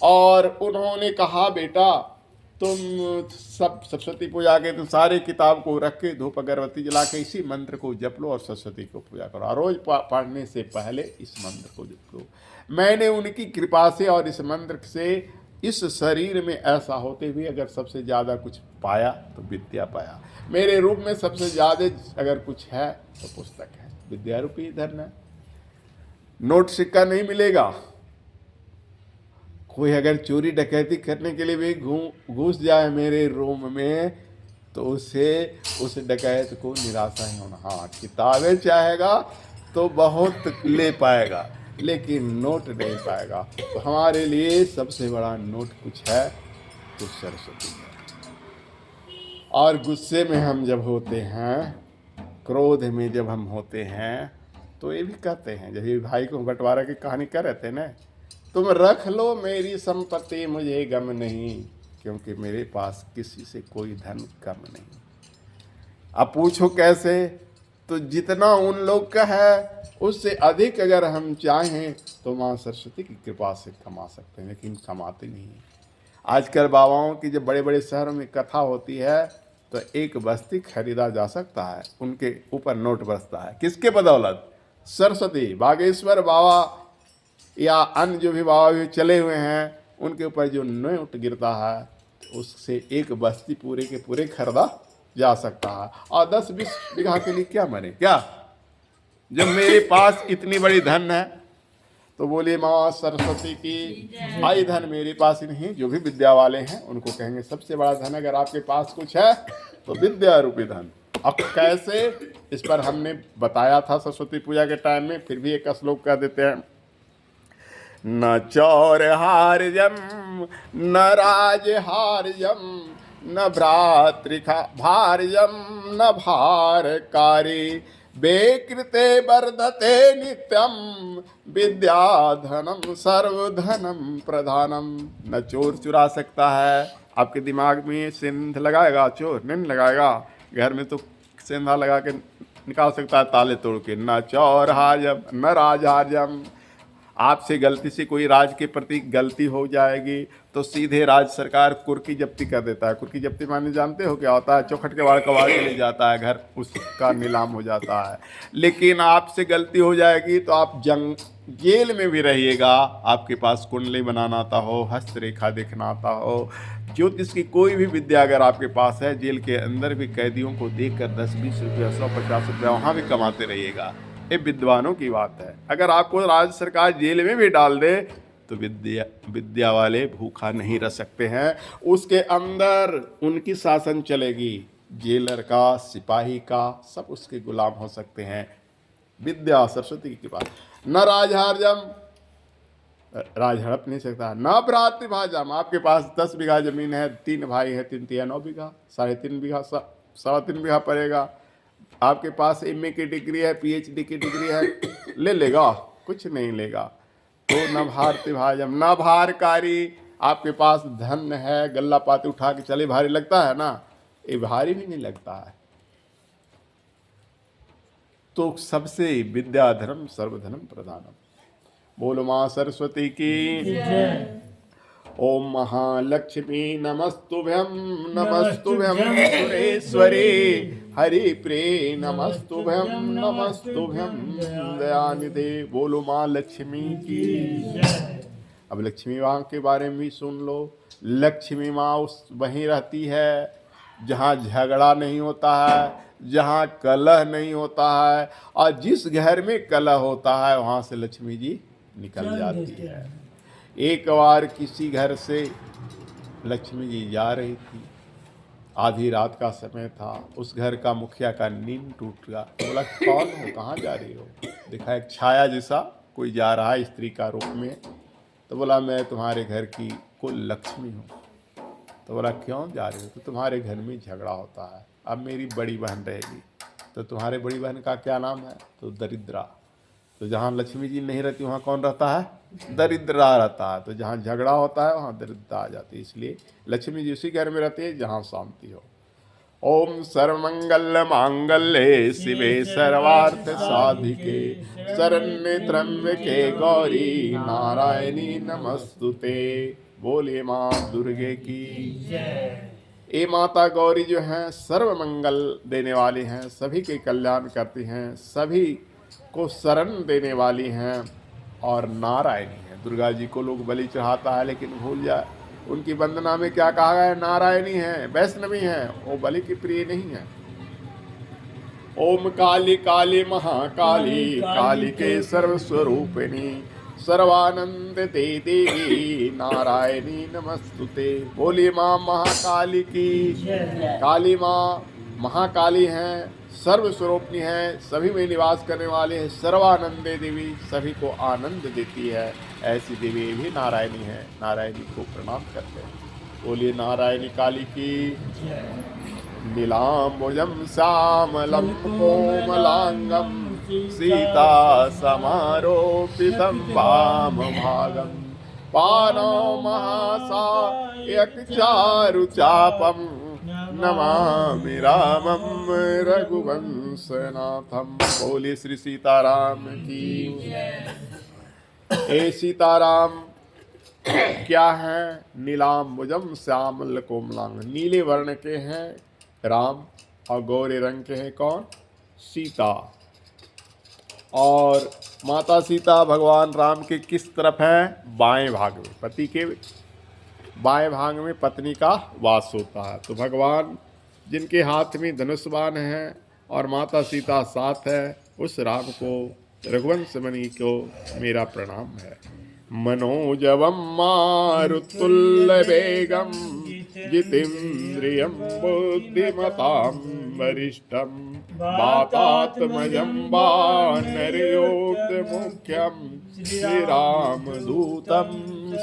[SPEAKER 1] और उन्होंने कहा बेटा तुम सब सरस्वती पूजा के तुम सारे किताब को रख के धूप अगरबत्ती जला के इसी मंत्र को जप लो और सरस्वती को पूजा करो, और रोज पढ़ने से पहले इस मंत्र को जप लो। मैंने उनकी कृपा से और इस मंत्र से इस शरीर में ऐसा होते हुए अगर सबसे ज़्यादा कुछ पाया तो विद्या पाया। मेरे रूप में सबसे ज़्यादा अगर कुछ है तो पुस्तक है, विद्या रूपी धन है। नोट सिक्का नहीं मिलेगा। कोई अगर चोरी डकैती करने के लिए भी घुस जाए मेरे रूम में तो उसे उस डकैत को निराशा ही होना। हाँ, किताबें चाहेगा तो बहुत ले पाएगा लेकिन नोट नहीं पाएगा। तो हमारे लिए सबसे बड़ा नोट कुछ है तो सरस्वती है। और गुस्से में हम जब होते हैं, क्रोध में जब हम होते हैं तो ये भी कहते हैं, जब ये भाई को बंटवारा की कहानी कर रहे थे ना, तुम रख लो मेरी संपत्ति मुझे गम नहीं, क्योंकि मेरे पास किसी से कोई धन कम नहीं। अब पूछो कैसे, तो जितना उन लोग का है उससे अधिक अगर हम चाहें तो माँ सरस्वती की कृपा से कमा सकते हैं, लेकिन कमाते नहीं हैं। आजकल बाबाओं की जब बड़े बड़े शहरों में कथा होती है तो एक बस्ती खरीदा जा सकता है, उनके ऊपर नोट बरसता है। किसके बदौलत? सरस्वती, बागेश्वर बाबा या अन्य जो भी बाबा भी चले हुए हैं उनके ऊपर जो नोट गिरता है उससे एक बस्ती पूरे के पूरे खरीदा जा सकता है। और 10-20 बीघा के लिए क्या मरे क्या? जब मेरे पास इतनी बड़ी धन है तो बोलिए माँ सरस्वती की आई धन मेरे पास ही नहीं। जो भी विद्या वाले हैं उनको कहेंगे सबसे बड़ा धन अगर आपके पास कुछ है तो विद्या रूपी धन। अब कैसे, इस पर हमने बताया था सरस्वती पूजा के टाइम में, फिर भी एक श्लोक कह देते हैं। न चौर हार्यम न राज हार्यम न भ्रातृखा भार्यम न भारकारी बेकृते वर्धते नित्यम विद्याधनम सर्वधनम प्रधानम। न चोर चुरा सकता है। आपके दिमाग में सिंध लगाएगा चोर? नहीं लगाएगा। घर में तो सिंधा लगा के निकाल सकता है ताले तोड़ के। न चौर हार्यम न राज हार्यम। आपसे गलती से कोई राज के प्रति गलती हो जाएगी तो सीधे राज्य सरकार कुर्की जब्ती कर देता है। कुर्की जब्ती माने जानते हो क्या होता है? चौखट के वाड़ कबाड़ के ले जाता है, घर उसका नीलाम हो जाता है। लेकिन आपसे गलती हो जाएगी तो आप जेल में भी रहिएगा। आपके पास कुंडली बनाना आता हो, हस्तरेखा देखना आता हो, ज्योतिष की कोई भी विद्या अगर आपके पास है, जेल के अंदर भी कैदियों को देखकर 10-20 रुपया 100-50 रुपया वहाँ भी कमाते रहिएगा। ये विद्वानों की बात है। अगर आपको राज्य सरकार जेल में भी डाल दे तो विद्या वाले भूखा नहीं रह सकते हैं। उसके अंदर उनकी शासन चलेगी। जेलर का, सिपाही का, सब उसके गुलाम हो सकते हैं। विद्या सरस्वती की बात। न राजहार्यम, राज हड़प नहीं सकता। न भ्रातृभाजम, आपके पास 10 बीघा जमीन है, 3 भाई है, 3 9 बीघा, 3.5 बीघा, 3.25 बीघा पड़ेगा। आपके पास MA की डिग्री है, PhD की डिग्री है, ले लेगा? कुछ नहीं लेगा। तो न भारतीभाजम न भारकारी, आपके पास धन है, गल्ला पाती उठा के चले भारी लगता है ना, ये भारी भी नहीं लगता है। तो सबसे विद्या धर्म सर्वधनम प्रधानम। बोलो माँ सरस्वती की। ओम महालक्ष्मी नमस्तुभ्यं नमस्तुभ्यं सुरेश्वरी हरिप्रे नमस्तुभ्यं नमस्तुभ्यं दयानिधे। बोलो माँ लक्ष्मी की। अब लक्ष्मी माँ के बारे में भी सुन लो। लक्ष्मी माँ उस वहीं रहती है जहाँ झगड़ा नहीं होता है, जहाँ कलह नहीं होता है, और जिस घर में कलह होता है वहाँ से लक्ष्मी जी निकल
[SPEAKER 2] चल
[SPEAKER 1] जाती
[SPEAKER 2] देते
[SPEAKER 1] है।
[SPEAKER 2] हैं।
[SPEAKER 1] एक बार किसी घर से लक्ष्मी जी जा रही थी, आधी रात का समय था। उस घर का मुखिया का नींद टूट गया। तो बोला, कौन हो, कहाँ जा रही हो? देखा एक छाया जैसा कोई जा रहा है स्त्री का रूप में। तो बोला, मैं तुम्हारे घर की कुल लक्ष्मी हूँ। तो बोला, क्यों जा रही हो? तो तुम्हारे घर में झगड़ा होता है, अब मेरी बड़ी बहन रहेगी। तो तुम्हारे बड़ी बहन का क्या नाम है? तो दरिद्रा। तो जहाँ लक्ष्मी जी नहीं रहती वहाँ कौन रहता है? दरिद्रा रहता है। तो जहाँ झगड़ा होता है वहाँ दरिद्रा आ जाती है। इसलिए लक्ष्मी जी उसी घर में रहती है जहाँ शांति हो। ओम सर्वमंगल मांगल्ये शिवे सर्वार्थ साधिके शरण्ये त्र्यंबके गौरी नारायणी नमस्तुते। बोले माँ दुर्गे की। ये माता गौरी जो हैं सर्व मंगल देने वाली हैं, सभी के कल्याण करती हैं, सभी को शरण देने वाली हैं और नारायणी हैं। दुर्गा जी को लोग बलि चढ़ाता है लेकिन भूल जाए, उनकी वंदना में क्या कहा गया है? नारायणी है, वैष्णवी है, वो बलि की प्रिय नहीं है। ओम काली काली महाकाली कालिके सर्वस्वरूपिणी सर्वानंद दे देवी नारायणी नमस्तुते। बोली माँ महाकाली की। काली माँ महाकाली हैं, सर्वस्वरूपिणी हैं, सभी में निवास करने वाले हैं, सर्वानंदे देवी, सभी को आनंद देती है। ऐसी देवी भी नारायणी है, नारायणी को प्रणाम करते हैं। बोलिए नारायणी काली की। नीलाम्बुजं श्यामलं कोमलांगं सीता समारोपितं वामभागं पाणौ महासायकचारुचापं नमामि रामं रघुवंशनाथं। बोले श्री सीताराम की। हे सीताराम क्या है? नीलाम्बुजम श्यामल कोमलांग, नीले वर्ण के हैं राम और गौरे रंग के हैं कौन? सीता। और माता सीता भगवान राम के किस तरफ हैं? बाएं भाग में। पति के बाएं भाग में पत्नी का वास होता है। तो भगवान जिनके हाथ में धनुष बाण है और माता सीता साथ है, उस राम को, रघुवंश मुनि को मेरा प्रणाम है। मनोजवम मारुतुल्यवेगम जितेन्द्रियं बुद्धिमतां वरिष्ठं वातात्मजं वानरयोगमुख्यं श्रीरामदूतं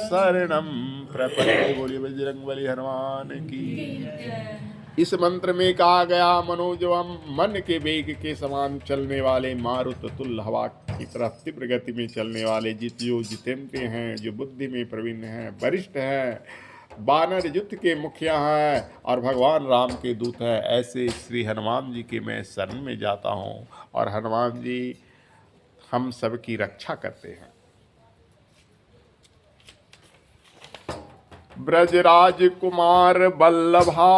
[SPEAKER 1] शरणं प्रपद्ये। बोलिए बजरंगबली हनुमान की। इस मंत्र में कहा गया मनोजवम, मन के वेग के समान चलने वाले, मारुत तुल्य हवा की तरफ तीव्र गति में चलने वाले, जो जितेंद्रिय हैं, जो बुद्धि में प्रवीण हैं, वरिष्ठ हैं, वानर युद्ध के मुखिया हैं और भगवान राम के दूत हैं, ऐसे श्री हनुमान जी के मैं शरण में जाता हूँ। और हनुमान जी हम सब की रक्षा करते हैं। ब्रजराज कुमार बल्लभा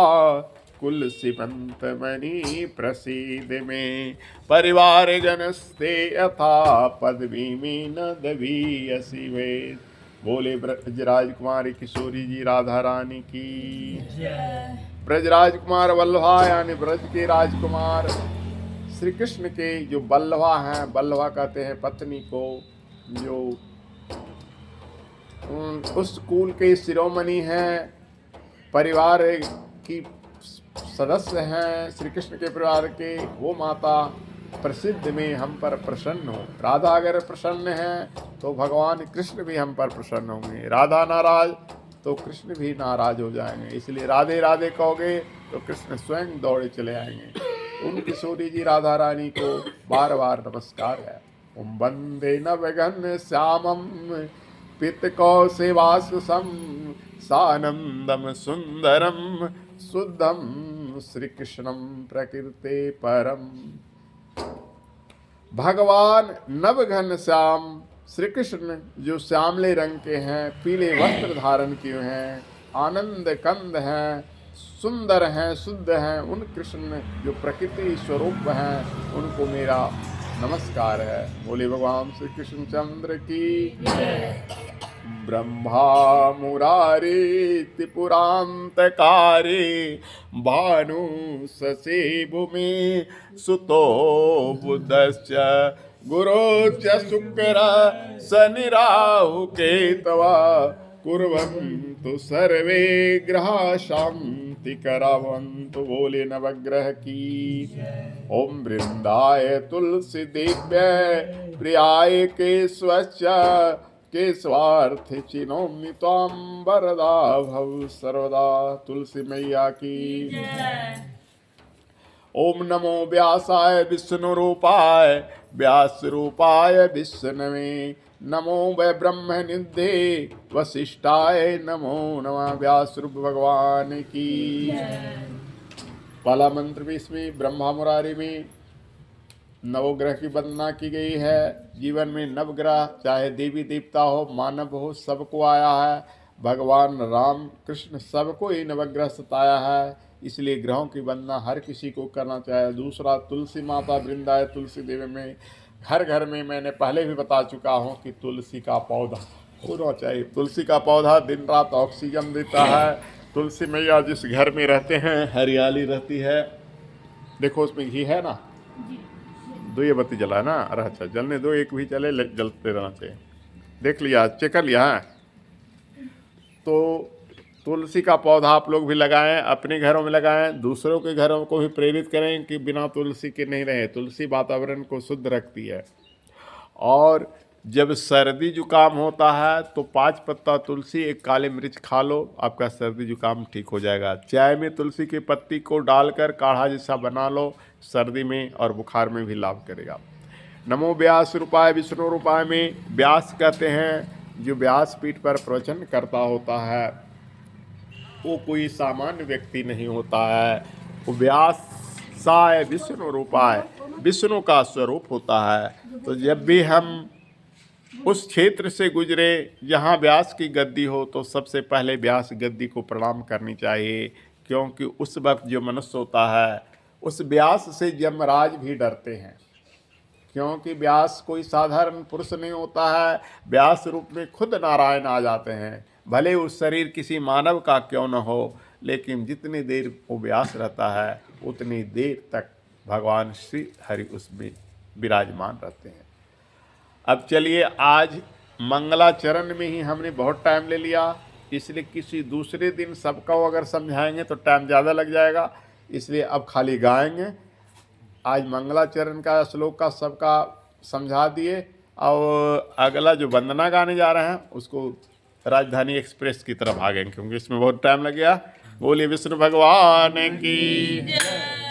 [SPEAKER 1] कुल सिमंत मणि प्रसिद्ध में परिवार जनस्ते अथा पदवी में न दवी असिवे। बोले ब्रजराज कुमारी किशोरी जी राधा रानी की। ब्रजराज कुमार बल्लभा यानी ब्रज के राजकुमार श्री कृष्ण के जो बल्लभा हैं, बल्लभा कहते हैं पत्नी को, जो उस कुल के शिरोमणि हैं, परिवार की सदस्य हैं श्री कृष्ण के परिवार के, वो माता प्रसिद्ध में हम पर प्रसन्न हो। राधा अगर प्रसन्न हैं तो भगवान कृष्ण भी हम पर प्रसन्न होंगे। राधा नाराज तो कृष्ण भी नाराज हो जाएंगे। इसलिए राधे राधे कहोगे तो कृष्ण स्वयं दौड़े चले आएंगे। उन किशोरी जी राधा रानी को बार बार नमस्कार है। ओम वंदे नवघन श्यामम पितकौसेवासुसं सानंदम सुंदरम शुद्धम श्री कृष्णम प्रकृते परम। भगवान नवघन श्याम श्री कृष्ण जो श्यामले रंग के हैं, पीले वस्त्र धारण किए हैं, आनंद कंद हैं, सुंदर हैं, शुद्ध हैं, उन कृष्ण जो प्रकृति स्वरूप हैं, उनको मेरा नमस्कार है। बोले भगवान श्री कृष्ण चंद्र की। ब्रह्मा मुरारी त्रिपुरांतकारी भानु ससे भूमि सुतो बुद्धश्च गुरु च शुक्र शनि राहु केतवा कुर्वन्तु सर्वे ग्रहा शांति करावन्तु। बोले नवग्रह की। ओम वृंदाय तुलसी दिव्य प्रियाय केशवश्च केशवार्थ चिनोमि त्वां वरदा भव सर्वदा। तुलसी मैया की। ओम नमो व्यासाय विष्णु रूपाय व्यास रूपाय विष्णवे। नमो वै ब्रह्म निधे वशिष्ठाय नमो नमः। व्यास रूप भगवान की। पहला मंत्र भी इसमें ब्रह्मा मुरारी में नवग्रह की वंदना की गई है। जीवन में नवग्रह चाहे देवी देवता हो मानव हो सबको आया है। भगवान राम कृष्ण सबको ही नवग्रह सताया है, इसलिए ग्रहों की वंदना हर किसी को करना चाहिए। दूसरा तुलसी माता वृंदाए तुलसी देवी में घर घर में मैंने पहले भी बता चुका हूँ कि तुलसी का पौधा होना चाहिए। तुलसी का पौधा दिन रात ऑक्सीजन देता है। तुलसी मैया जिस घर में रहते हैं हरियाली रहती है। देखो उसमें घी है ना, दो ये बत्ती जला है ना। अरे अच्छा जलने दो, एक भी चले जलते रहना चाहिए। देख लिया, चेक कर लिया है। तो तुलसी का पौधा आप लोग भी लगाएं, अपने घरों में लगाएं, दूसरों के घरों को भी प्रेरित करें कि बिना तुलसी के नहीं रहे। तुलसी वातावरण को शुद्ध रखती है। और जब सर्दी जुकाम होता है तो 5 पत्ता तुलसी एक काले मिर्च खा लो, आपका सर्दी जुकाम ठीक हो जाएगा। चाय में तुलसी की पत्ती को डालकर काढ़ा जैसा बना लो, सर्दी में और बुखार में भी लाभ करेगा। नमो व्यास रूपाय विष्णु रूपाय में व्यास कहते हैं जो व्यास पीठ पर प्रवचन करता होता है वो कोई सामान्य व्यक्ति नहीं होता है। वो व्यास साय विष्णु रूपाय, विष्णु का स्वरूप होता है। तो जब भी हम उस क्षेत्र से गुजरे जहाँ व्यास की गद्दी हो तो सबसे पहले व्यास गद्दी को प्रणाम करनी चाहिए, क्योंकि उस वक्त जो मनुष्य होता है उस व्यास से यमराज भी डरते हैं। क्योंकि व्यास कोई साधारण पुरुष नहीं होता है, व्यास रूप में खुद नारायण आ जाते हैं। भले उस शरीर किसी मानव का क्यों न हो, लेकिन जितनी देर वो व्यास रहता है उतनी देर तक भगवान श्री हरि उसमें विराजमान रहते हैं। अब चलिए, आज मंगलाचरण में ही हमने बहुत टाइम ले लिया, इसलिए किसी दूसरे दिन सबका अगर समझाएंगे तो टाइम ज़्यादा लग जाएगा, इसलिए अब खाली गाएंगे। आज मंगलाचरण का श्लोक का सबका समझा दिए, और अगला जो वंदना गाने जा रहे हैं उसको राजधानी एक्सप्रेस की तरफ भागेंगे, क्योंकि इसमें बहुत टाइम लग गया। बोलिए विष्णु भगवान की।